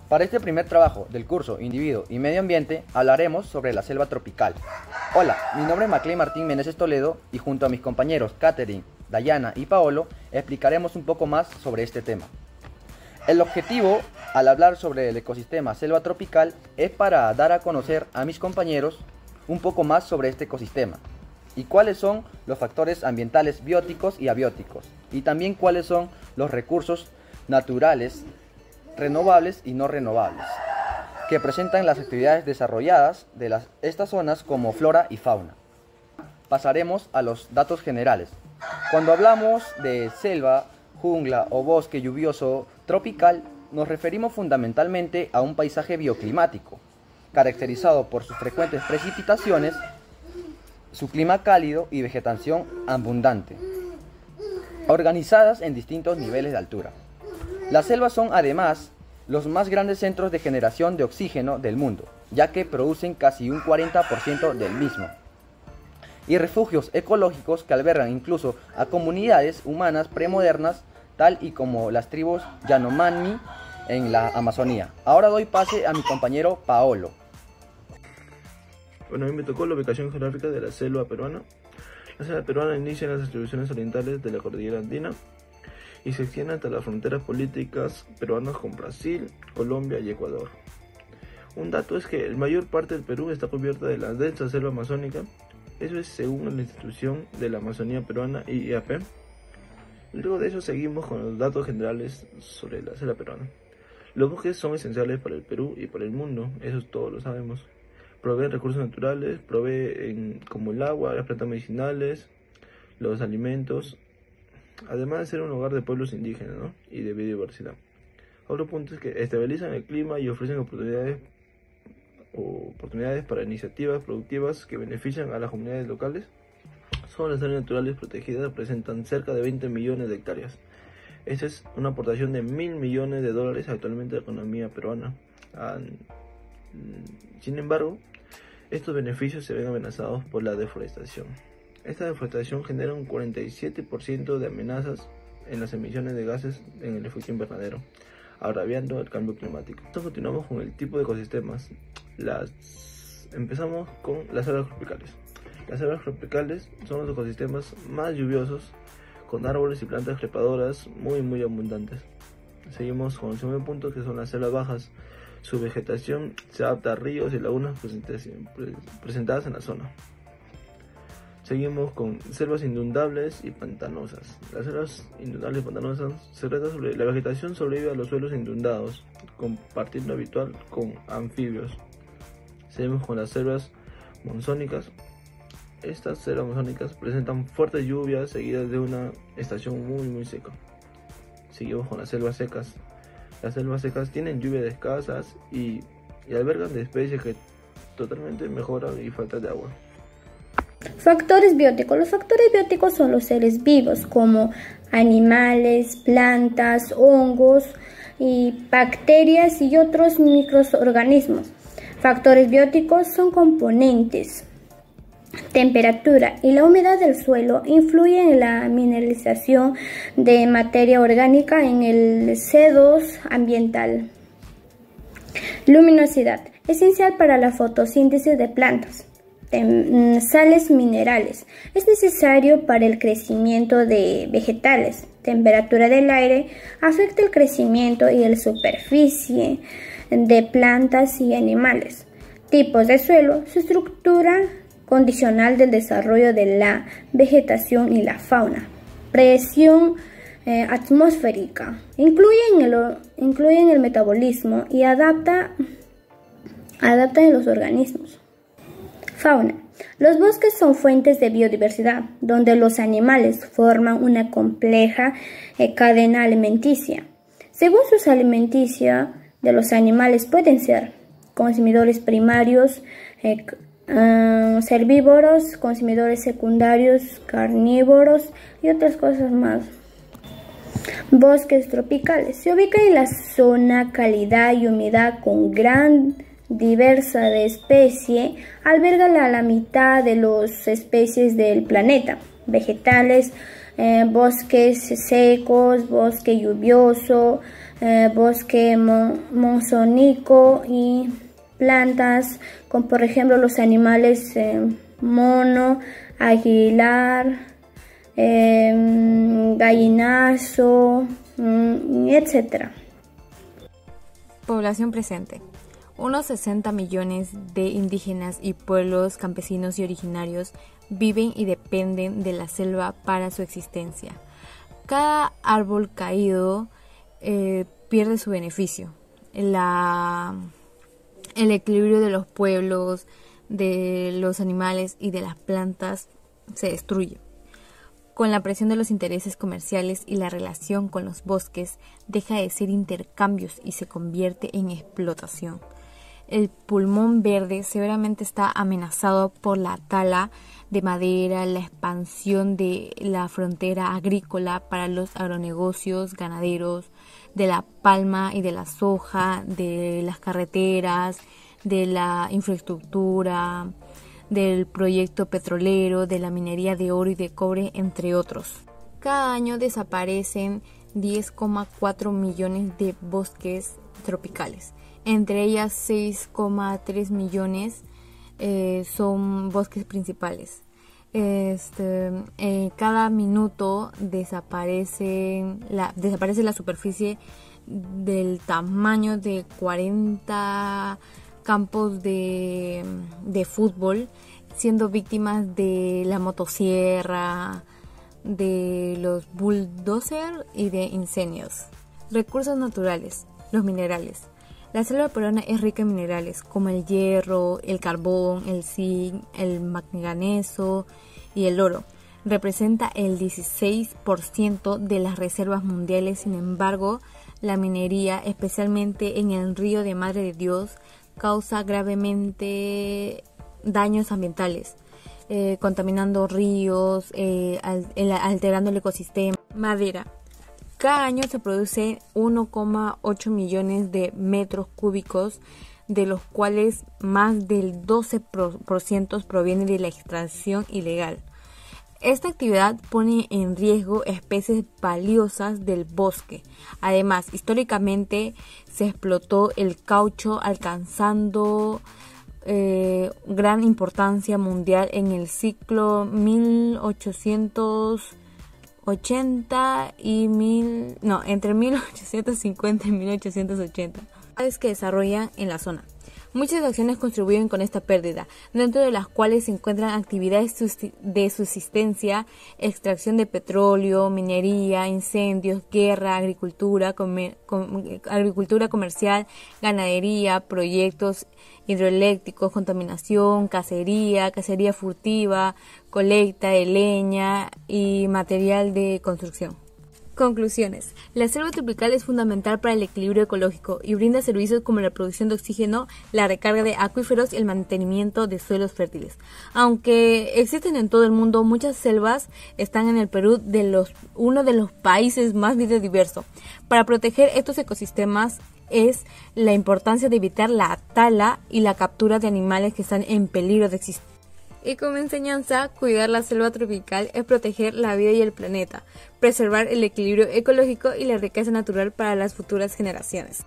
Para este primer trabajo del curso Individuo y Medio Ambiente hablaremos sobre la selva tropical. Hola, mi nombre es Maclay Martín Meneses Toledo y junto a mis compañeros Catherine, Dayana y Paolo explicaremos un poco más sobre este tema. El objetivo al hablar sobre el ecosistema selva tropical es para dar a conocer a mis compañeros un poco más sobre este ecosistema y cuáles son los factores ambientales bióticos y abióticos y también cuáles son los recursos naturales renovables y no renovables que presentan las actividades desarrolladas de estas zonas como flora y fauna. Pasaremos a los datos generales. Cuando hablamos de selva, jungla o bosque lluvioso tropical, nos referimos fundamentalmente a un paisaje bioclimático, caracterizado por sus frecuentes precipitaciones, su clima cálido y vegetación abundante, organizadas en distintos niveles de altura. Las selvas son además los más grandes centros de generación de oxígeno del mundo, ya que producen casi un 40% del mismo, y refugios ecológicos que albergan incluso a comunidades humanas premodernas, tal y como las tribus Yanomami en la Amazonía. Ahora doy pase a mi compañero Paolo. Bueno, a mí me tocó la ubicación geográfica de la selva peruana. La selva peruana inicia en las distribuciones orientales de la cordillera andina y se extiende hasta las fronteras políticas peruanas con Brasil, Colombia y Ecuador. Un dato es que la mayor parte del Perú está cubierta de la densa selva amazónica. Eso es según la institución de la Amazonía peruana IAP. Luego de eso seguimos con los datos generales sobre la selva peruana. Los bosques son esenciales para el Perú y para el mundo, eso todos lo sabemos. Proveen recursos naturales, como el agua, las plantas medicinales, los alimentos, además de ser un hogar de pueblos indígenas, ¿no? Y de biodiversidad. Otro punto es que estabilizan el clima y ofrecen oportunidades para iniciativas productivas que benefician a las comunidades locales. Son las áreas naturales protegidas, representan cerca de 20 millones de hectáreas. Esta es una aportación de $1.000 millones actualmente a la economía peruana. Sin embargo, estos beneficios se ven amenazados por la deforestación. Esta deforestación genera un 47% de amenazas en las emisiones de gases en el efecto invernadero, agraviando el cambio climático. Entonces continuamos con el tipo de ecosistemas. Empezamos con las selvas tropicales. Las selvas tropicales son los ecosistemas más lluviosos, con árboles y plantas trepadoras muy abundantes. Seguimos con el segundo punto, que son las selvas bajas. Su vegetación se adapta a ríos y lagunas presentadas en la zona. Seguimos con selvas inundables y pantanosas. Las selvas inundables y pantanosas se trata sobre la vegetación sobrevive a los suelos inundados, compartiendo habitual con anfibios. Seguimos con las selvas monzónicas. Estas selvas monzónicas presentan fuertes lluvias seguidas de una estación muy seca. Seguimos con las selvas secas. Las selvas secas tienen lluvias escasas y albergan de especies que totalmente mejoran y falta de agua. Factores bióticos. Los factores bióticos son los seres vivos como animales, plantas, hongos y bacterias y otros microorganismos. Factores bióticos son componentes. Temperatura y la humedad del suelo influyen en la mineralización de materia orgánica en el CO2 ambiental. Luminosidad, esencial para la fotosíntesis de plantas. Sales minerales, es necesario para el crecimiento de vegetales. Temperatura del aire afecta el crecimiento y la superficie de plantas y animales. Tipos de suelo, su estructura condicional del desarrollo de la vegetación y la fauna. Presión atmosférica, incluyen el metabolismo y adapta en los organismos. Fauna. Los bosques son fuentes de biodiversidad, donde los animales forman una compleja cadena alimenticia. Según sus alimenticios de los animales pueden ser consumidores primarios, herbívoros, consumidores secundarios, carnívoros y otras cosas más. Bosques tropicales. Se ubica en la zona calidad y humedad con gran diversa de especie, alberga la mitad de las especies del planeta. Vegetales, bosques secos, bosque lluvioso, bosque monzónico y plantas, como por ejemplo los animales mono, aguilar, gallinazo, etc. Población presente. Unos 60 millones de indígenas y pueblos campesinos y originarios viven y dependen de la selva para su existencia. Cada árbol caído pierde su beneficio. El equilibrio de los pueblos, de los animales y de las plantas se destruye. Con la presión de los intereses comerciales y la relación con los bosques, deja de ser intercambios y se convierte en explotación. El pulmón verde severamente está amenazado por la tala de madera, la expansión de la frontera agrícola para los agronegocios ganaderos, de la palma y de la soja, de las carreteras, de la infraestructura, del proyecto petrolero, de la minería de oro y de cobre, entre otros. Cada año desaparecen 10,4 millones de bosques tropicales. Entre ellas 6,3 millones son bosques principales. Cada minuto desaparece la superficie del tamaño de 40 campos de fútbol, siendo víctimas de la motosierra, de los bulldozers y de incendios. Recursos naturales, los minerales. La selva peruana es rica en minerales como el hierro, el carbón, el zinc, el manganeso y el oro. Representa el 16% de las reservas mundiales. Sin embargo, la minería, especialmente en el río de Madre de Dios, causa gravemente daños ambientales, contaminando ríos, alterando el ecosistema. Madera. Cada año se produce 1,8 millones de metros cúbicos, de los cuales más del 12% proviene de la extracción ilegal. Esta actividad pone en riesgo especies valiosas del bosque. Además, históricamente se explotó el caucho, alcanzando gran importancia mundial en el siglo 1880 entre 1850 y 1880, que desarrollan en la zona. Muchas acciones contribuyen con esta pérdida, dentro de las cuales se encuentran actividades de subsistencia, extracción de petróleo, minería, incendios, guerra, agricultura comercial, ganadería, proyectos hidroeléctricos, contaminación, cacería furtiva, colecta de leña y material de construcción. Conclusiones. La selva tropical es fundamental para el equilibrio ecológico y brinda servicios como la producción de oxígeno, la recarga de acuíferos y el mantenimiento de suelos fértiles. Aunque existen en todo el mundo, muchas selvas están en el Perú, uno de los países más biodiversos. Para proteger estos ecosistemas es la importancia de evitar la tala y la captura de animales que están en peligro de extinción. Y como enseñanza, cuidar la selva tropical es proteger la vida y el planeta, preservar el equilibrio ecológico y la riqueza natural para las futuras generaciones.